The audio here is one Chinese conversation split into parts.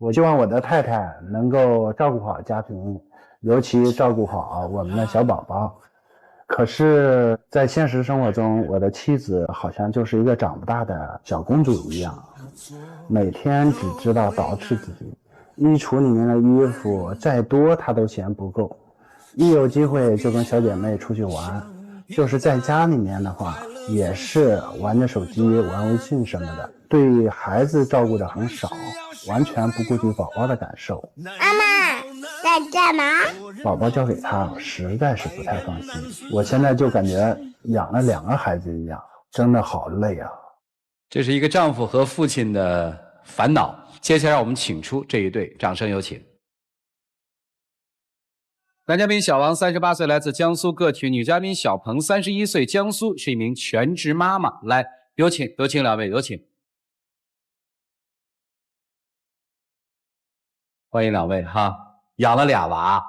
我希望我的太太能够照顾好家庭，尤其照顾好我们的小宝宝。可是，在现实生活中，我的妻子好像就是一个长不大的小公主一样，每天只知道捯饬自己，衣橱里面的衣服再多她都嫌不够，一有机会就跟小姐妹出去玩，就是在家里面的话，也是玩着手机、玩微信什么的，对孩子照顾的很少，完全不顾及宝宝的感受。妈妈在干嘛？宝宝交给他实在是不太放心，我现在就感觉养了2个孩子一样，真的好累啊。这是一个丈夫和父亲的烦恼。接下来我们请出这一对，掌声有请。男嘉宾小王38岁，来自江苏个体；女嘉宾小鹏31岁，江苏，是一名全职妈妈。来，有请两位，有请。欢迎两位哈，养了2娃。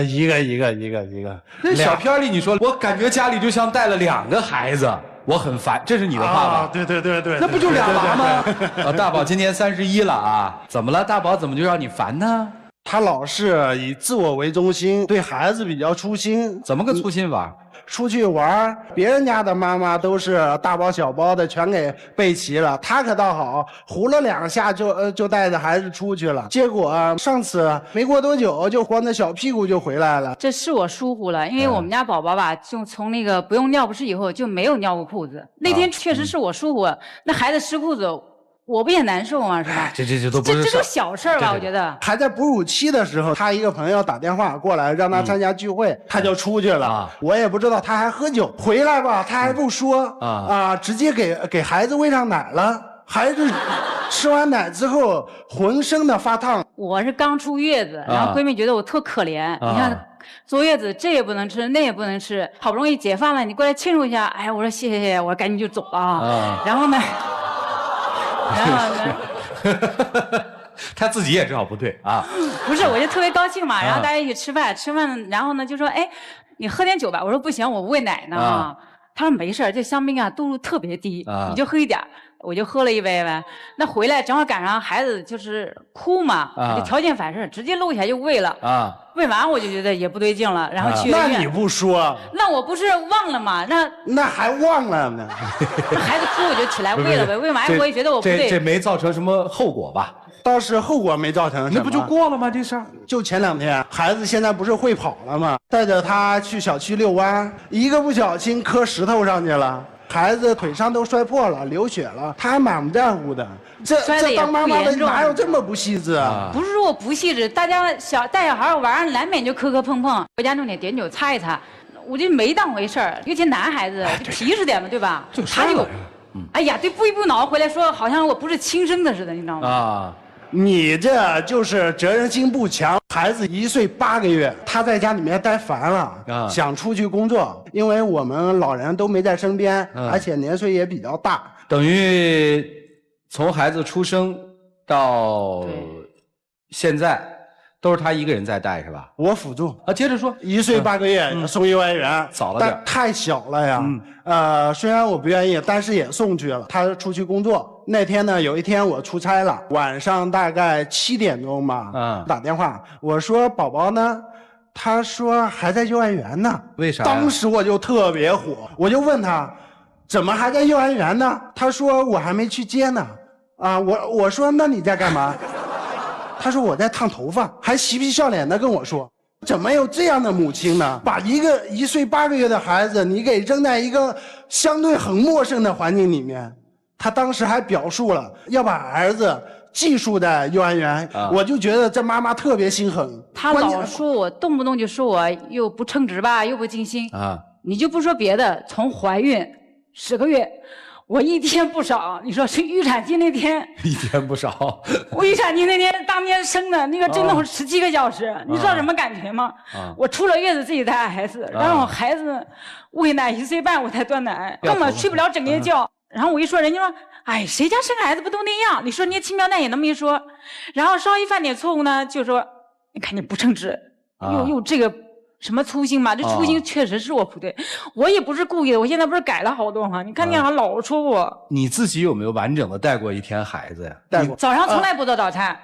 一个。那小片里你说，我感觉家里就像带了2个孩子，我很烦，这是你的话吧？对，那不就2娃吗？大宝今年31了啊，怎么了？大宝怎么就让你烦呢？他老是以自我为中心，对孩子比较粗心。怎么个粗心法？出去玩，别人家的妈妈都是大包小包的全给备齐了，他可倒好，呼了2下就带着孩子出去了。结果上次没过多久就光着小屁股就回来了。这是我疏忽了，因为我们家宝宝吧，就从那个不用尿不湿以后就没有尿过裤子。那天确实是我疏忽，那孩子湿裤子。我不也难受吗？是吧？这都不是这都小事儿吧？我觉得还在哺乳期的时候，他一个朋友打电话过来让他参加聚会，他就出去了。我也不知道他还喝酒，回来吧他还不说直接给孩子喂上奶了。孩子吃完奶之后浑身的发烫。我是刚出月子，然后闺蜜觉得我特可怜，你看坐月子这也不能吃，那也不能吃，好不容易解放了，你过来庆祝一下。哎，我说谢谢，我赶紧就走了啊。然后呢？他自己也知道不对啊，不是，我就特别高兴嘛，然后大家一起吃饭，然后呢就说，哎，你喝点酒吧，我说不行，我喂奶呢他说没事，这香槟啊度数特别低，你就喝一点。我就喝了一杯呗，那回来正好赶上孩子就是哭嘛，就条件反射，直接搂起来就喂了喂完我就觉得也不对劲了，然后去医院。那你不说？那我不是忘了吗？那还忘了呢？孩子哭我就起来喂了呗，喂完我也觉得我不对。这没造成什么后果吧？倒是后果没造成什么，那不就过了吗？这事儿就前2天，孩子现在不是会跑了吗？带着他去小区遛弯，一个不小心磕石头上去了。孩子腿上都摔破了，流血了，他还满不在乎的。这当妈妈的哪有这么不细致啊？不是说我不细致，大家带小孩玩难免就磕磕碰碰，回家弄点碘酒擦一擦，我就没当回事儿。尤其男孩子就皮实点嘛，对吧？他就，哎呀，对，一步脑回来说，好像我不是亲生的似的，你知道吗？你这就是责任心不强。孩子1岁8个月，他在家里面待烦了想出去工作，因为我们老人都没在身边而且年岁也比较大。等于从孩子出生到现在都是他一个人在带是吧？我辅助接着说。1岁8个月送幼儿园早了点，但太小了呀虽然我不愿意，但是也送去了。他出去工作那天呢，有一天我出差了，晚上大概7点钟吧打电话，我说宝宝呢？他说还在幼儿园呢。为啥？当时我就特别火，我就问他怎么还在幼儿园呢？他说我还没去接呢。我说那你在干嘛？他说我在烫头发，还嬉皮笑脸的跟我说，怎么有这样的母亲呢？把一个1岁8个月的孩子你给扔在一个相对很陌生的环境里面。他当时还表述了要把儿子寄宿在幼儿园我就觉得这妈妈特别心狠。他老说我动不动就说我又不称职吧，又不尽心你就不说别的，从怀孕10个月我1天不少，你说是预产期那天1天不少我预产期那天当天生的那个真的17个小时你知道什么感觉吗我出了月子自己带孩子然后孩子喂奶1岁半我才断奶根本睡不了整夜觉然后我一说人家说哎谁家生孩子不都那样你说人家轻描淡写那么一说然后稍微犯点错误呢就说你看你不称职又这个什么粗心嘛这粗心确实是我不对我也不是故意的我现在不是改了好多吗你看你好像老说我你自己有没有完整的带过1天孩子呀？带过早上从来不做早餐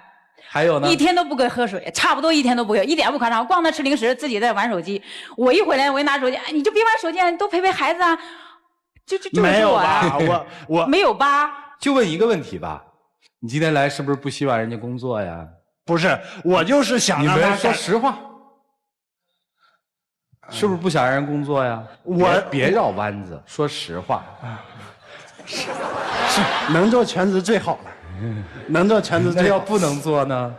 还有呢？一天都不给喝水，差不多一天都不给，一点不夸张，光他吃零食，自己在玩手机。我一回来，我一拿手机，哎，你就别玩手机，你多陪陪孩子啊。就是没有我啊，吧？我没有吧？就问一个问题吧，你今天来是不是不希望人家工作呀？不是，我就是想你们让他说实话，是不是不想让人工作呀？别绕弯子，说实话。是能做全职最好了，能做全职那最好。要不能做呢？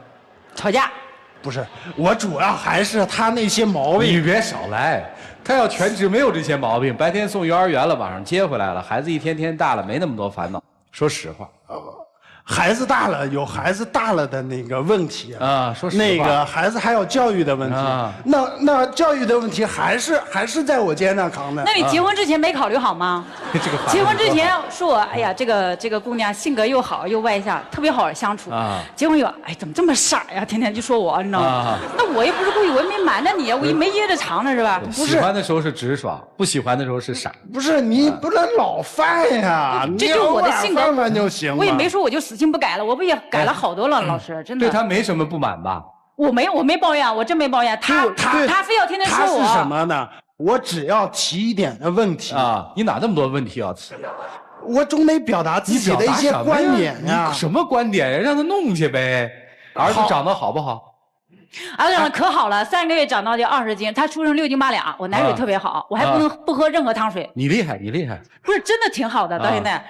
吵架。不是，我主要还是他那些毛病。你别少来，他要全职没有这些毛病，白天送幼儿园了，晚上接回来了，孩子一天天大了，没那么多烦恼。说实话孩子大了有孩子大了的那个问题啊，说实话，那个孩子还有教育的问题啊，那教育的问题还是在我肩上扛的。那你结婚之前没考虑好吗？这个结婚之前说我，哎呀，这个姑娘性格又好又外向，特别好相处。啊，结婚以后，哎，怎么这么傻呀？天天就说我，你知道吗？啊，那我也不是故意，我也没瞒着你，我也没掖着藏着，是吧？喜欢的时候是直爽，不喜欢的时候是傻。不是你不能老犯呀，这就是我的性格，犯犯就行。我也没说我就死性不改了，我不也改了好多了，老师，真的。对他没什么不满吧？我没抱怨，我真没抱怨。他非要天天说我。他是什么呢？我只要提一点的问题啊，你哪那么多问题要提？我总得表达自己的一些观点呀。什么观点呀？让他弄去呗。儿子长得好不好？儿子长得可好了，3个月长到就20斤，他出生6斤8两，我奶水特别好，我还不喝任何汤水。你厉害，你厉害。不是真的挺好的，到现在。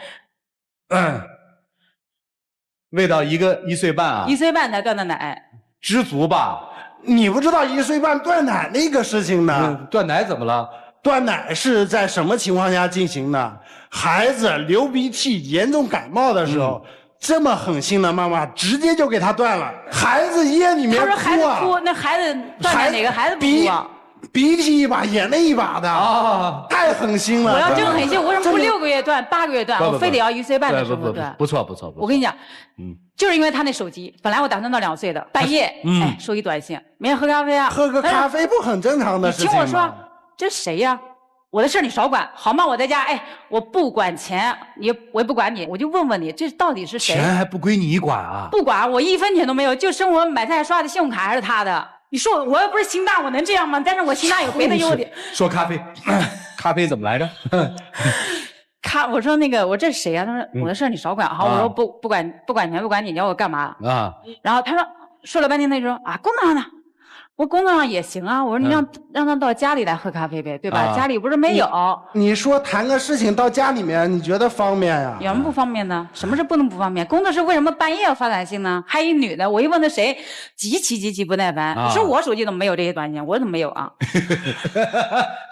喂到1岁半啊！1岁半才断的奶，知足吧？你不知道1岁半断奶那个事情呢？断奶怎么了？断奶是在什么情况下进行的？孩子流鼻涕、严重感冒的时候，这么狠心的妈妈直接就给他断了。孩子夜里面哭啊！他说孩子哭，那孩子断奶哪个孩子不哭啊？鼻涕一把，眼泪一把的啊，太狠心了！我要真狠心，我为什么不6个月断、8个月断？我非得要1岁半的时候断。不错。我跟你讲，就是因为他那手机，本来我打算到2岁的，半夜，哎，收一短信，明天喝咖啡啊？喝个咖啡不很正常的事情吗？你听我说，这谁呀？我的事你少管，好吗？我在家，哎，我不管钱，我也不管你，我就问问你，这到底是谁？钱还不归你管啊？不管，我1分钱都没有，就生活买菜刷的信用卡还是他的。你说我又不是心大，我能这样吗？但是我心大有别的优点。说咖啡，咖啡怎么来着？我说那个，我这是谁呀？他说我的事你少管。好，我说不管钱不管你，你要我干嘛？啊。然后他说了半天，他就说啊，工作上呢。我工作上也行啊，我说你让他到家里来喝咖啡呗，对吧？家里不是没有。你说谈个事情到家里面，你觉得方便呀？有什么不方便呢？什么是不能不方便？工作室为什么半夜要发短信呢？还一女的，我一问他谁，极其不耐烦。你说我手机怎么没有这些短信？我怎么没有啊？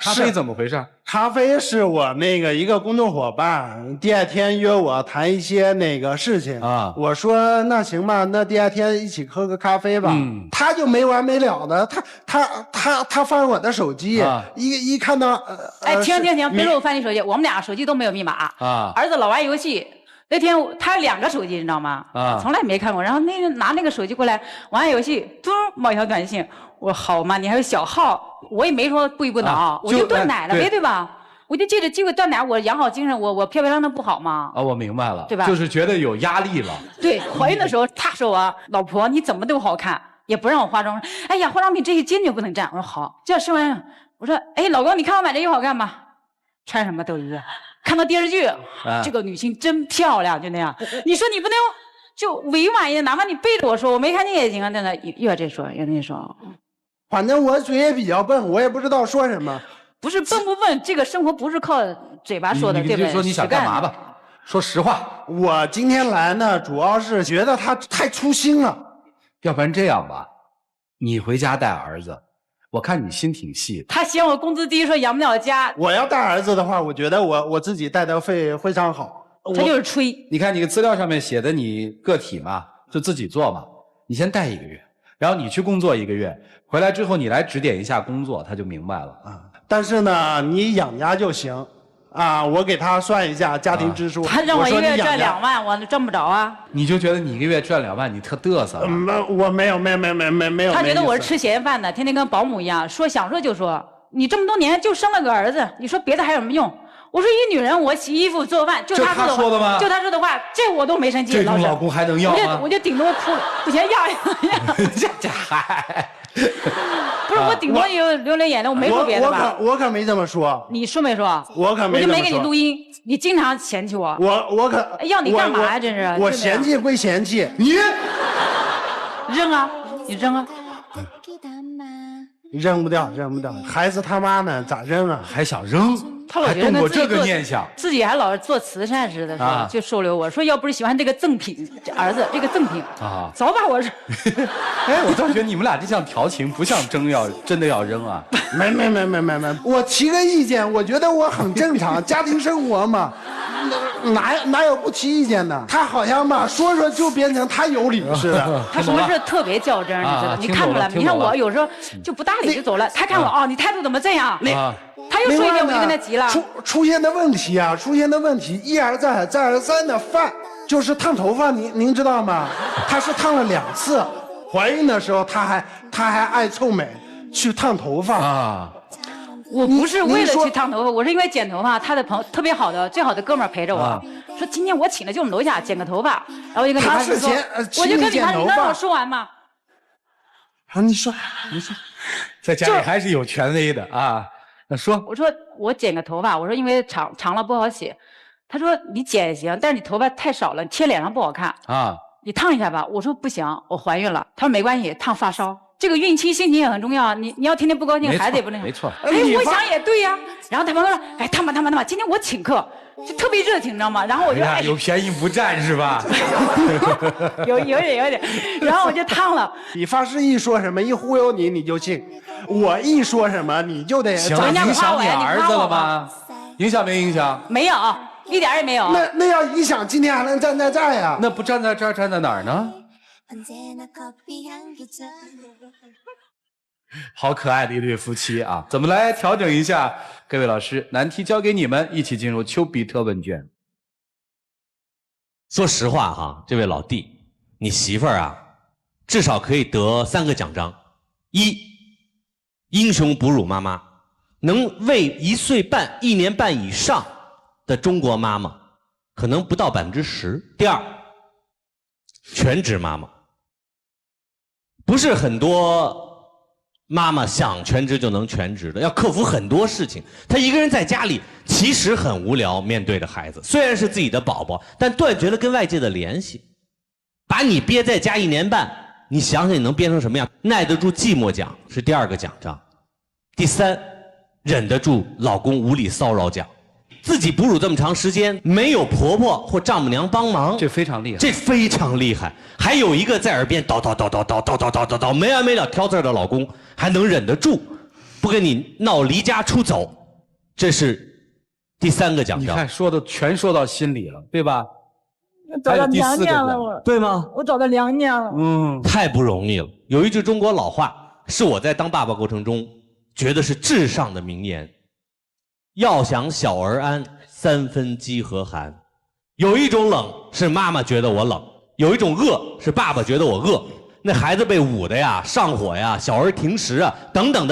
咖啡怎么回事？咖啡是我那个一个工作伙伴，第2天约我谈一些那个事情啊。我说那行吧，那第2天一起喝个咖啡吧。他就没完没了的，他翻我的手机，一看到哎，停，别说我翻你手机，我们俩手机都没有密码啊。儿子老玩游戏，那天他有2个手机，你知道吗？啊，从来没看过。然后拿那个手机过来玩游戏，嘟冒一条短信，我说好嘛，你还有小号。我也没说不依不挠，我就断奶了呗，对吧？我就借着机会断奶，我养好精神，我漂漂亮亮不好吗？啊，我明白了，对吧？就是觉得有压力了。对，怀孕的时候，他说我老婆你怎么都好看，也不让我化妆。哎呀，化妆品这些坚决不能沾。我说好，这生完，我说哎，老公，你看我买这衣服好看吗？穿什么都是。看到电视剧，这个女性真漂亮，就那样。你说你不能就委婉一点，哪怕你背着我说我没看见也行啊，在那又要这说又那说。反正我嘴也比较笨，我也不知道说什么。不是笨不笨，这个生活不是靠嘴巴说的，对不对？你就说你想干嘛吧，说实话。我今天来呢，主要是觉得他太粗心了。要不然这样吧，你回家带儿子，我看你心挺细的。他嫌我工资低，说养不了家。我要带儿子的话，我觉得我自己带的非常好。他就是吹。你看你资料上面写的，你个体嘛，就自己做嘛。你先带1个月。然后你去工作1个月，回来之后你来指点一下工作，他就明白了啊。但是呢，你养家就行，啊，我给他算一下家庭支出。他让我1个月赚2万，我赚不着啊。你就觉得你1个月赚2万，你特嘚瑟？我没有。他觉得我是吃闲饭的，天天跟保姆一样，想说就说。你这么多年就生了个儿子，你说别的还有什么用？我说一女人，我洗衣服做饭，就这她他说的吗？就她说的话，这我都没生气。这种老公还能要吗？我就顶多哭了，不行要。这还不是我顶多有流泪眼泪，我没说别的吧？我可没这么说。你说没说？我可没这么说。我就没给你录音，你经常嫌弃我。我可要你干嘛呀？真是。我嫌弃归嫌弃，你扔啊，你扔啊。扔不掉，扔不掉。孩子他妈呢？咋扔啊？还想扔？他老还动过这个念想，自己还老是做慈善似的，啊、就收留我说，要不是喜欢这个赠品，这儿子这个赠品啊，早把我。哎，我倒觉得你们俩这像调情，不像真的要扔啊。没，我提个意见，我觉得我很正常，家庭生活嘛，哪有不提意见的？他好像嘛说说就变成他有理似的。他什么事特别较真，你知道？你看出来？你看我有时候就不搭理就走了，他看我哦，你态度怎么这样？他又说一遍，我就跟他急了。出现的问题啊，一而再，再而三的犯，就是烫头发，您知道吗？他是烫了2次，怀孕的时候他还爱臭美，去烫头发啊。我不是为了去烫头发，我是因为剪头发，他的朋友特别好的最好的哥们儿陪着我，说今天我请了就我们楼下剪个头发，然后我就跟李潘说，我就跟李潘说，让我说完嘛。好，你说，在家里还是有权威的啊。那说，我说我剪个头发，我说因为长了不好洗，他说你剪也行，但是你头发太少了，贴脸上不好看啊，你烫一下吧。我说不行，我怀孕了。他说没关系，烫发梢。这个孕期心情也很重要，你要天天不高兴，孩子也不能。没错。哎，我想也对呀。然后他朋友说，哎，烫吧，今天我请客，就特别热情，你知道吗？然后我就有便宜不占是吧？有点，然后我就烫了。理发师一说什么，一忽悠你就信，我一说什么你就得。行，影响你儿子了吗？影响没影响？没有，一点也没有。那要影响，今天还能站在这儿呀？那不站在这儿，站在哪儿呢？好可爱的一对夫妻啊！怎么来调整一下？各位老师，难题交给你们，一起进入丘比特问卷。说实话哈，这位老弟，你媳妇儿啊，至少可以得3个奖章：一，英雄哺乳妈妈，能喂1岁半、1年半以上的中国妈妈，可能不到10%。第二，全职妈妈，不是很多妈妈想全职就能全职的，要克服很多事情。她一个人在家里其实很无聊，面对着孩子，虽然是自己的宝宝，但断绝了跟外界的联系。把你憋在家1年半，你想想你能憋成什么样？耐得住寂寞奖是第2个奖章。第3，忍得住老公无理骚扰奖。自己哺乳这么长时间，没有婆婆或丈母娘帮忙，这非常厉害，这非常厉害。还有一个在耳边叨，没完没了挑刺的老公，还能忍得住，不跟你闹离家出走，这是第3个奖章。你看说的全说到心里了，对吧？找到娘娘了，我对吗？我找到娘娘了，太不容易了。有一句中国老话，是我在当爸爸过程中觉得是至上的名言。要想小儿安，3分饥和寒。有一种冷是妈妈觉得我冷，有一种饿是爸爸觉得我饿。那孩子被捂的呀，上火呀，小儿停食啊，等等，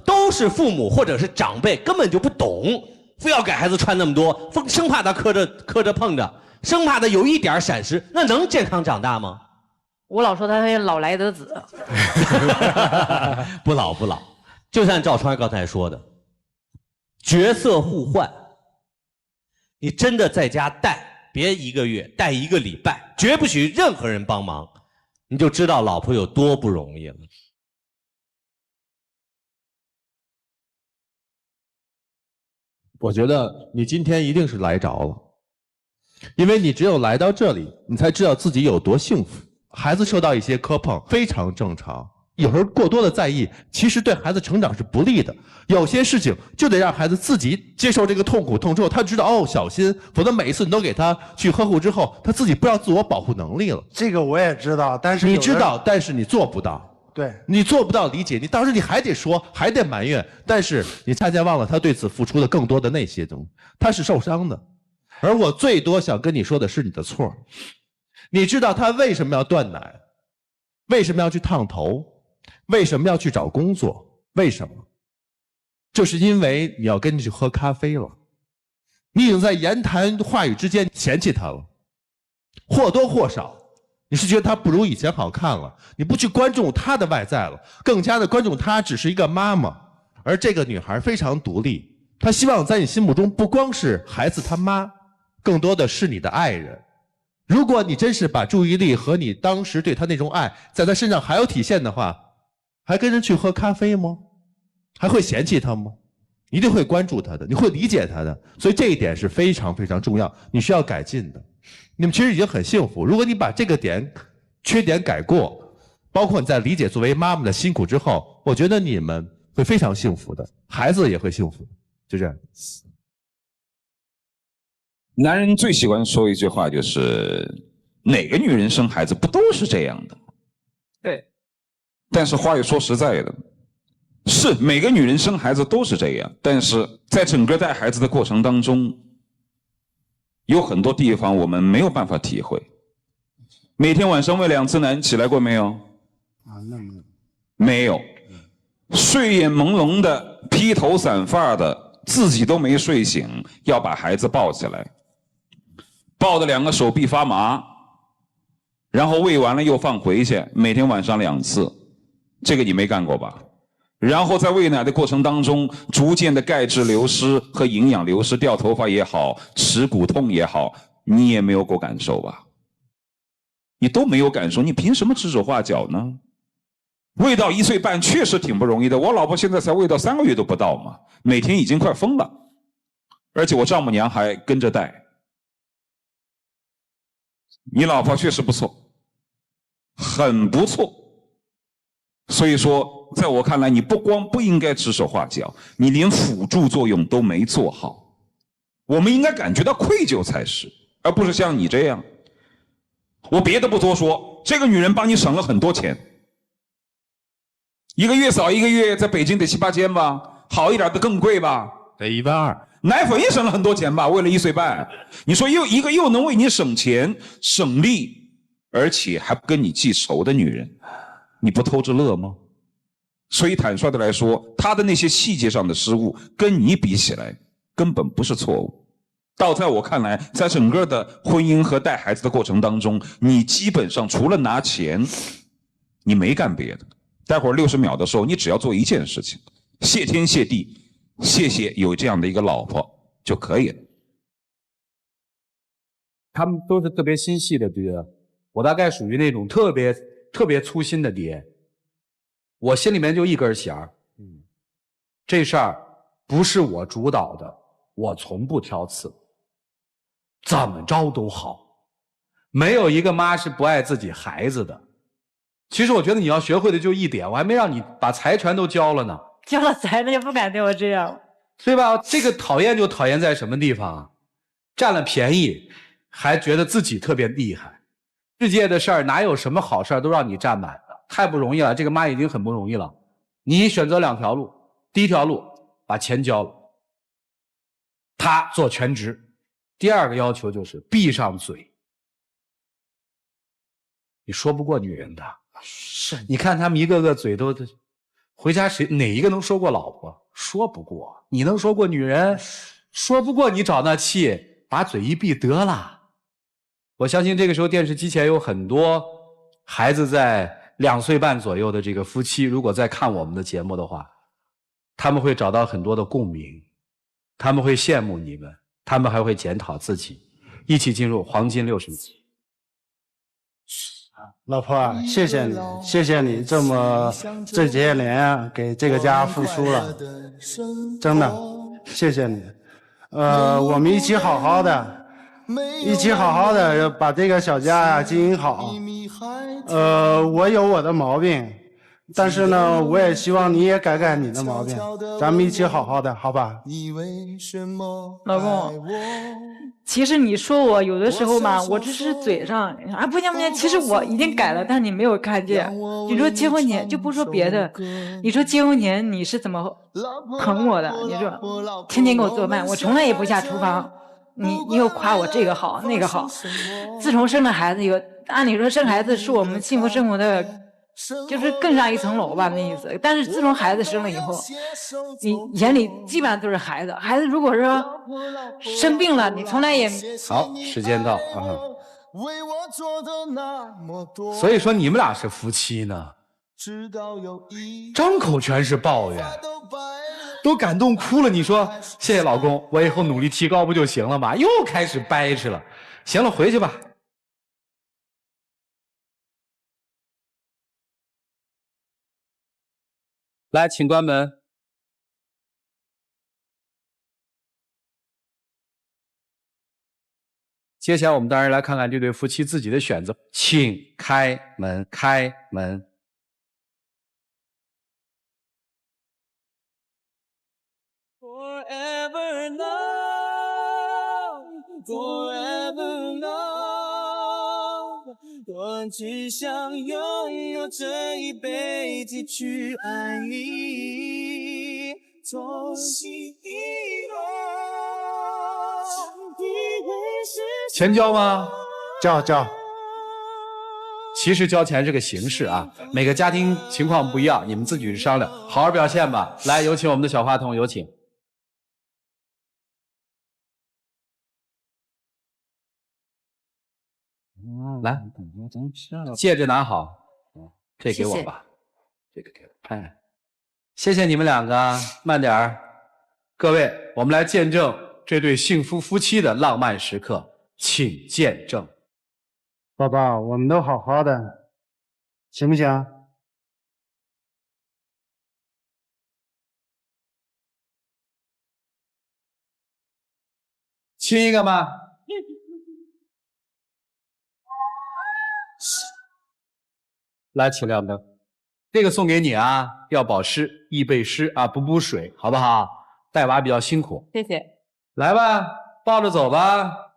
都是父母或者是长辈根本就不懂，非要给孩子穿那么多，生怕他磕着碰着，生怕他有一点闪失，那能健康长大吗？我老说他老来得子。不老，就像赵川刚才说的。角色互换，你真的在家带，别1个月，带1个礼拜，绝不许任何人帮忙，你就知道老婆有多不容易了。我觉得你今天一定是来着了，因为你只有来到这里，你才知道自己有多幸福。孩子受到一些磕碰非常正常。有时候过多的在意，其实对孩子成长是不利的。有些事情就得让孩子自己接受这个痛之后，他知道哦，小心，否则每一次你都给他去呵护之后，他自己不知道自我保护能力了。这个我也知道，但是你知道，但是你做不到。对，你做不到理解，你当时你还得说，还得埋怨，但是你恰恰忘了他对此付出的更多的那些东西，他是受伤的。而我最多想跟你说的是你的错。你知道他为什么要断奶，为什么要去烫头，为什么要去找工作？为什么？就是因为你要跟你去喝咖啡了。你已经在言谈话语之间嫌弃他了，或多或少，你是觉得他不如以前好看了，你不去关注他的外在了，更加的关注他只是一个妈妈。而这个女孩非常独立，她希望在你心目中不光是孩子他妈，更多的是你的爱人。如果你真是把注意力和你当时对她那种爱在她身上还有体现的话，还跟人去喝咖啡吗？还会嫌弃她吗？一定会关注她的，你会理解她的，所以这一点是非常非常重要，你需要改进的。你们其实已经很幸福，如果你把这个缺点改过，包括你在理解作为妈妈的辛苦之后，我觉得你们会非常幸福的，孩子也会幸福的，就这样。男人最喜欢说一句话，就是哪个女人生孩子不都是这样的？对。但是话又说实在的，是每个女人生孩子都是这样，但是在整个带孩子的过程当中，有很多地方我们没有办法体会。每天晚上喂2次奶起来过没有？那没有。睡眼朦胧的，披头散发的，自己都没睡醒，要把孩子抱起来，抱的2个手臂发麻，然后喂完了又放回去，每天晚上2次，这个你没干过吧？然后在喂奶的过程当中，逐渐的钙质流失和营养流失，掉头发也好，耻骨痛也好，你也没有过感受吧？你都没有感受，你凭什么指手画脚呢？喂到1岁半确实挺不容易的，我老婆现在才喂到3个月都不到嘛，每天已经快疯了，而且我丈母娘还跟着带。你老婆确实不错，很不错。所以说在我看来，你不光不应该指手画脚，你连辅助作用都没做好。我们应该感觉到愧疚才是，而不是像你这样。我别的不多说，这个女人帮你省了很多钱，1个月扫1个月，在北京得7、8千吧，好一点的更贵吧，得12000。奶粉也省了很多钱吧，为了1岁半。你说又能为你省钱省力，而且还不跟你记仇的女人，你不偷着乐吗？所以坦率的来说，她的那些细节上的失误跟你比起来根本不是错误。到在我看来，在整个的婚姻和带孩子的过程当中，你基本上除了拿钱，你没干别的。待会儿60秒的时候，你只要做一件事情，谢天谢地，谢谢有这样的一个老婆就可以了。他们都是特别心细的爹，我大概属于那种特别粗心的爹。我心里面就一根弦儿，这事儿不是我主导的，我从不挑刺，怎么着都好。没有一个妈是不爱自己孩子的。其实我觉得你要学会的就一点，我还没让你把财全都交了呢。交了财了就不敢对我这样，对吧？这个讨厌就讨厌在什么地方啊？占了便宜，还觉得自己特别厉害。世界的事儿哪有什么好事儿都让你占满的，太不容易了。这个妈已经很不容易了。你选择2条路，第一条路把钱交了，他做全职。第2个要求就是闭上嘴，你说不过女人的。是，你看他们一个个嘴都，回家哪一个能说过老婆？说不过。你能说过女人？说不过，你找那气，把嘴一闭得了。我相信这个时候电视机前有很多孩子在2岁半左右的这个夫妻，如果在看我们的节目的话，他们会找到很多的共鸣，他们会羡慕你们，他们还会检讨自己，一起进入黄金60集。老婆，谢谢你，谢谢你这些年给这个家付出了，真的，谢谢你。我们一起好好的把这个小家经营好。我有我的毛病，但是呢，我也希望你也改改你的毛病，咱们一起好好的，好吧？老公，其实你说我有的时候嘛，我只是嘴上啊不行不行，其实我已经改了，但你没有看见。你说结婚前就不说别的，你说结婚前你是怎么捧我的？你说天天给我做饭，我从来也不下厨房。你又夸我这个好那个好。自从生了孩子以后，按理说生孩子是我们幸福生活的就是更上一层楼吧，那意思。但是自从孩子生了以后，你眼里基本上都是孩子。孩子如果说生病了，你从来也好，时间到啊。所以说你们俩是夫妻呢，张口全是抱怨，都感动哭了。你说谢谢老公，我以后努力提高不就行了吗？又开始掰扯了。行了，回去吧。来，请关门。接下来我们当然来看看这对夫妻自己的选择，请开门，开门。Forever love, forever love， 我只想拥有这一辈子去爱你，从今以后。钱交吗？交。其实交钱是个形式啊，每个家庭情况不一样，你们自己去商量，好好表现吧。来，有请我们的小话筒，有请。来，戒指拿好，这给我吧，这个给我。哎，谢谢你们两个，慢点儿。各位，我们来见证这对幸福夫妻的浪漫时刻，请见证。宝宝，我们都好好的，行不行？亲一个吗？来，请亮灯。这个送给你啊，要保湿，易背湿啊，不补水，好不好？带娃比较辛苦。谢谢。来吧，抱着走吧。